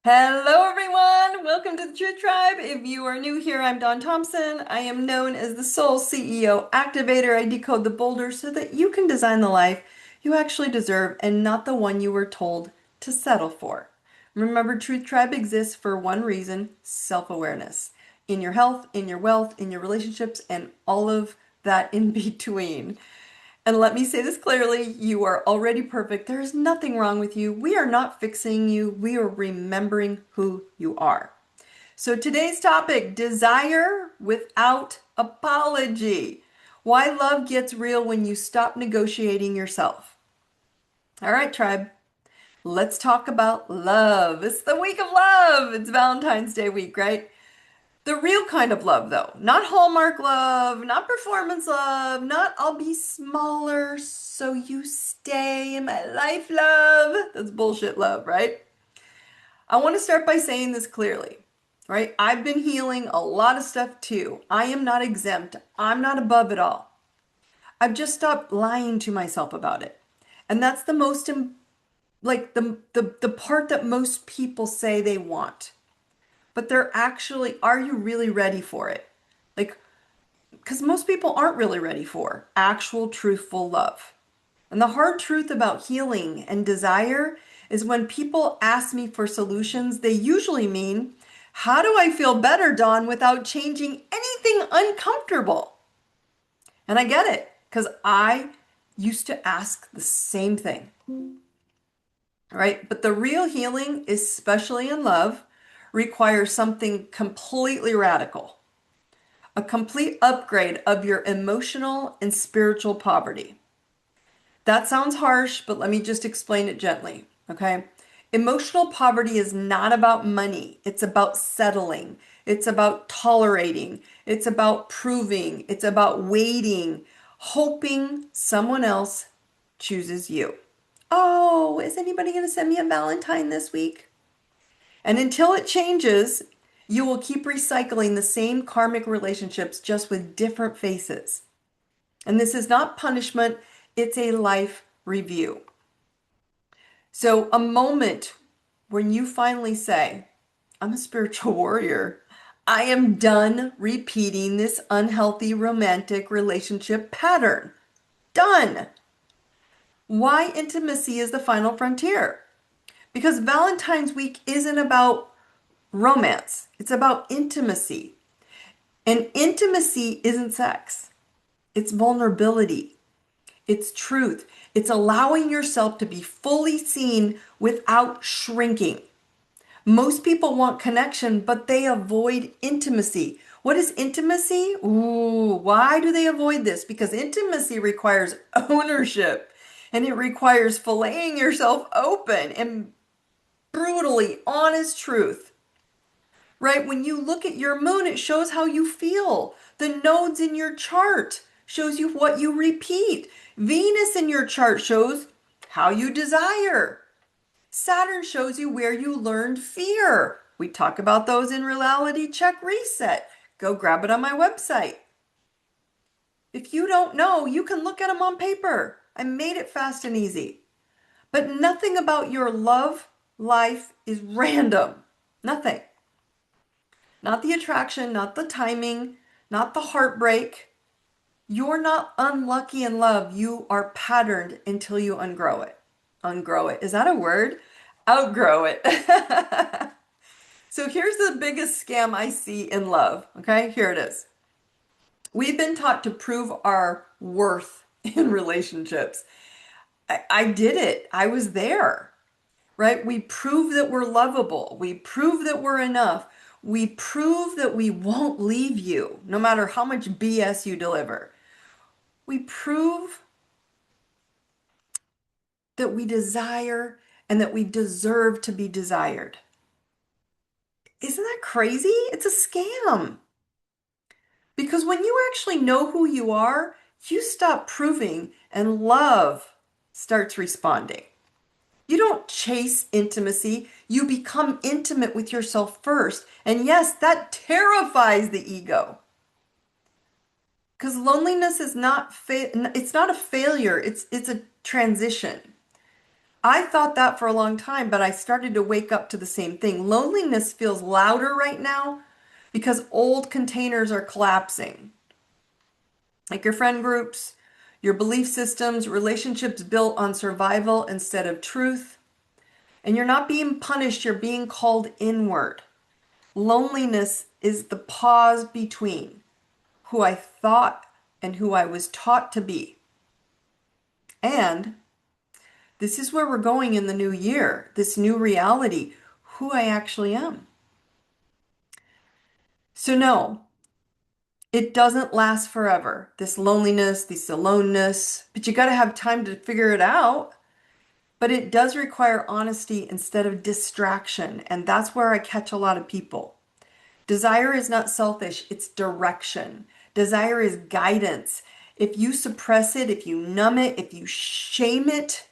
Hello, everyone. Welcome to the Truth Tribe. If you are new here, I'm Daune Thompson. I am known as the Soul CEO Activator. I decode the boulders so that you can design the life you actually deserve and not the one you were told to settle for. Remember, Truth Tribe exists for one reason: self-awareness. In your health, in your wealth, in your relationships, and all of that in between. And let me say this clearly, you are already perfect. There is nothing wrong with you. We are not fixing you. We are remembering who you are. So today's topic, desire without apology. Why love gets real when you stop negotiating yourself. All right, tribe. Let's talk about love. It's the week of love. It's Valentine's Day week, right? The real kind of love, though, not Hallmark love, not performance love, not I'll be smaller so you stay in my life love. That's bullshit love, right? I want to start by saying this clearly, right? I've been healing a lot of stuff too. I am not exempt. I'm not above it all. I've just stopped lying to myself about it. And that's the most, like the part that most people say they want. But they're actually, are you really ready for it? Like, because most people aren't really ready for actual truthful love. And the hard truth about healing and desire is when people ask me for solutions, they usually mean, how do I feel better, Dawn, without changing anything uncomfortable? And I get it, because I used to ask the same thing, right? But the real healing, especially in love, requires something completely radical, a complete upgrade of your emotional and spiritual poverty. That sounds harsh, but let me just explain it gently, okay? Emotional poverty is not about money. It's about settling. It's about tolerating. It's about proving. It's about waiting, hoping someone else chooses you. Oh, is anybody going to send me a Valentine this week? And until it changes, you will keep recycling the same karmic relationships just with different faces. And this is not punishment, it's a life review. So, a moment when you finally say, I'm a spiritual warrior. I am done repeating this unhealthy romantic relationship pattern. Done. Why intimacy is the final frontier? Because Valentine's week isn't about romance, it's about intimacy. And intimacy isn't sex, it's vulnerability, it's truth, it's allowing yourself to be fully seen without shrinking. Most people want connection, but they avoid intimacy. What is intimacy? Ooh, why do they avoid this? Because intimacy requires ownership and it requires filleting yourself open and brutally honest truth. Right? When you look at your moon, it shows how you feel. The nodes in your chart shows you what you repeat. Venus in your chart shows how you desire. Saturn shows you where you learned fear. We talk about those in Reality Check Reset. Go grab it on my website. If you don't know, you can look at them on paper. I made it fast and easy. But nothing about your love life is random. Nothing. Not the attraction, not the timing, not the heartbreak. You're not unlucky in love. You are patterned until you ungrow it. Ungrow it. Is that a word? Outgrow it. So here's the biggest scam I see in love. Okay, here it is. We've been taught to prove our worth in relationships. I did it. I was there, right? We prove that we're lovable. We prove that we're enough. We prove that we won't leave you, no matter how much BS you deliver. We prove that we desire and that we deserve to be desired. Isn't that crazy? It's a scam. Because when you actually know who you are, you stop proving and love starts responding. You don't chase intimacy, you become intimate with yourself first. And yes, that terrifies the ego. Because loneliness is not it's not a failure, it's a transition. I thought that for a long time, but I started to wake up to the same thing. Loneliness feels louder right now because old containers are collapsing. Like your friend groups, your belief systems, relationships built on survival instead of truth. And you're not being punished, you're being called inward. Loneliness is the pause between who I thought and who I was taught to be. And this is where we're going in the new year, this new reality, who I actually am. So, no, it doesn't last forever. This loneliness, this aloneness, but you got to have time to figure it out. But it does require honesty instead of distraction. And that's where I catch a lot of people. Desire is not selfish, it's direction. Desire is guidance. If you suppress it, if you numb it, if you shame it,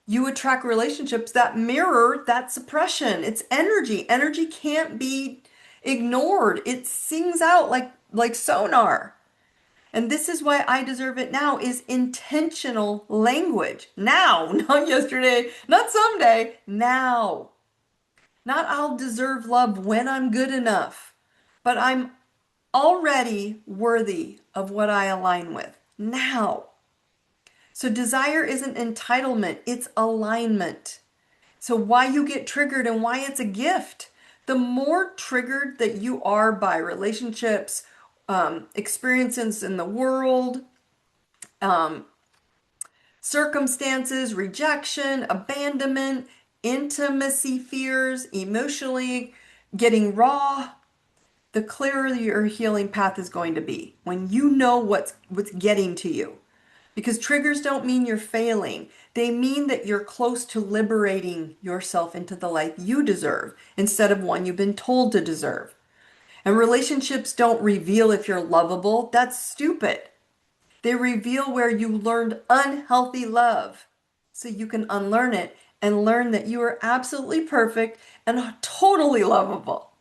you attract relationships that mirror that suppression. It's energy. Energy can't be ignored. It sings out like sonar. And this is why I deserve it now is intentional language. Now, not yesterday, not someday, now. Not I'll deserve love when I'm good enough, but I'm already worthy of what I align with now. So desire isn't entitlement, it's alignment. So why you get triggered and why it's a gift. The more triggered that you are by relationships, experiences in the world, um, circumstances, rejection, abandonment, intimacy fears, emotionally getting raw, the clearer your healing path is going to be when you know what's getting to you. Because triggers don't mean you're failing. They mean that you're close to liberating yourself into the life you deserve instead of one you've been told to deserve. And relationships don't reveal if you're lovable. That's stupid. They reveal where you learned unhealthy love so you can unlearn it and learn that you are absolutely perfect and totally lovable.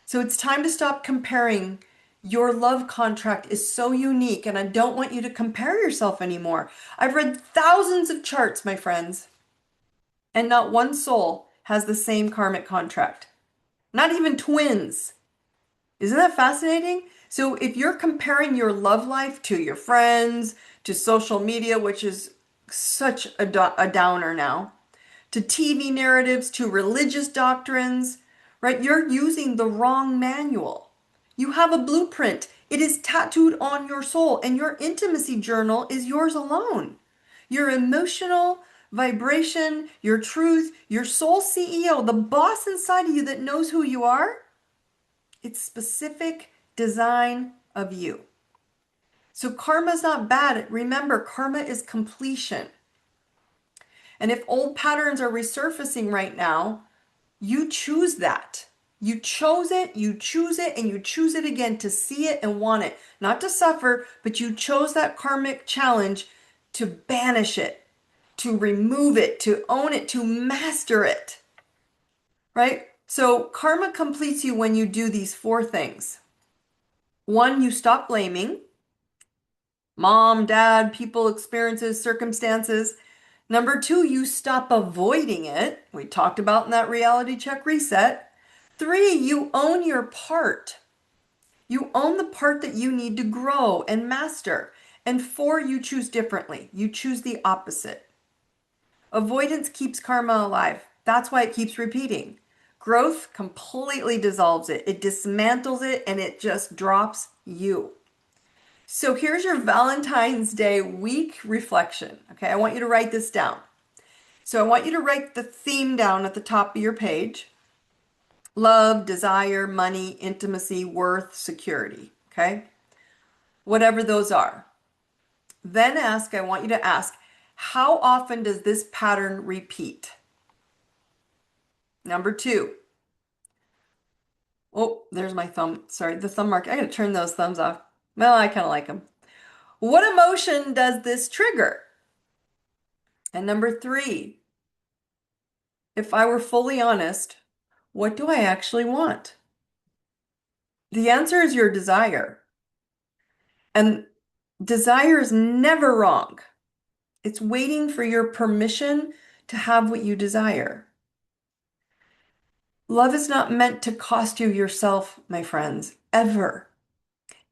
So it's time to stop comparing. Your love contract is so unique, and I don't want you to compare yourself anymore. I've read thousands of charts, my friends, and not one soul has the same karmic contract. Not even twins. Isn't that fascinating? So if you're comparing your love life to your friends, to social media, which is such a downer now, to TV narratives, to religious doctrines, right? You're using the wrong manual. You have a blueprint. It is tattooed on your soul, and your intimacy journal is yours alone. Your emotional vibration, your truth, your soul CEO, the boss inside of you that knows who you are, it's specific design of you. So karma's not bad. Remember, karma is completion. And if old patterns are resurfacing right now, you choose that. You chose it, you choose it, and you choose it again to see it and want it. Not to suffer, but you chose that karmic challenge to banish it, to remove it, to own it, to master it. Right? So karma completes you when you do these four things. One, you stop blaming mom, dad, people, experiences, circumstances. Number two, you stop avoiding it. We talked about in that reality check reset. Three, you own your part. You own the part that you need to grow and master. And four, you choose differently. You choose the opposite. Avoidance keeps karma alive. That's why it keeps repeating. Growth completely dissolves it. It dismantles it and it just drops you. So here's your Valentine's Day week reflection. Okay, I want you to write this down. So I want you to write the theme down at the top of your page. Love, desire, money, intimacy, worth, security. Okay? Whatever those are. Then I want you to ask, how often does this pattern repeat? Number two. Oh, there's my thumb. Sorry, the thumb mark. I gotta turn those thumbs off. Well, I kind of like them. What emotion does this trigger? And number three, if I were fully honest, what do I actually want? The answer is your desire. And desire is never wrong. It's waiting for your permission to have what you desire. Love is not meant to cost you yourself, my friends, ever.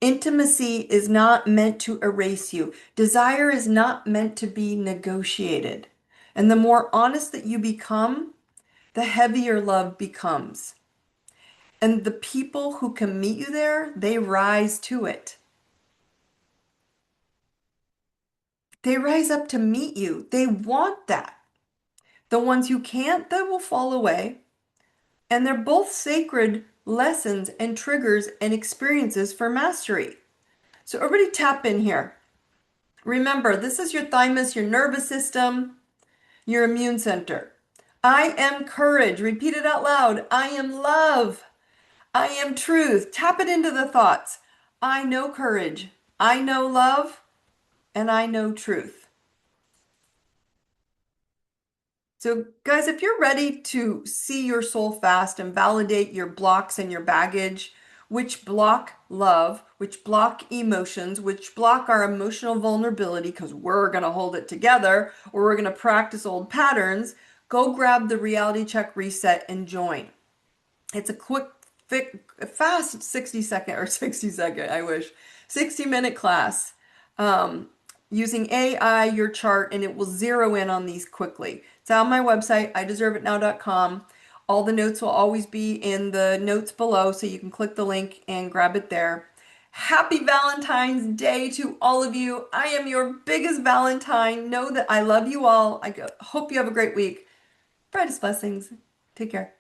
Intimacy is not meant to erase you. Desire is not meant to be negotiated. And the more honest that you become, the heavier love becomes. And the people who can meet you there, they rise to it. They rise up to meet you. They want that. The ones who can't, they will fall away. And they're both sacred lessons and triggers and experiences for mastery. So everybody tap in here. Remember, this is your thymus, your nervous system, your immune center. I am courage. Repeat it out loud. I am love. I am truth. Tap it into the thoughts. I know courage. I know love. And I know truth. So, guys, if you're ready to see your soul fast and validate your blocks and your baggage, which block love, which block emotions, which block our emotional vulnerability, because we're going to hold it together or we're going to practice old patterns, go grab the reality check reset and join. It's a quick, fast 60-second, I wish, 60-minute class. Using AI, your chart, and it will zero in on these quickly. It's on my website, ideserveitnow.com. All the notes will always be in the notes below, so you can click the link and grab it there. Happy Valentine's Day to all of you. I am your biggest Valentine. Know that I love you all. I hope you have a great week. Brightest blessings. Take care.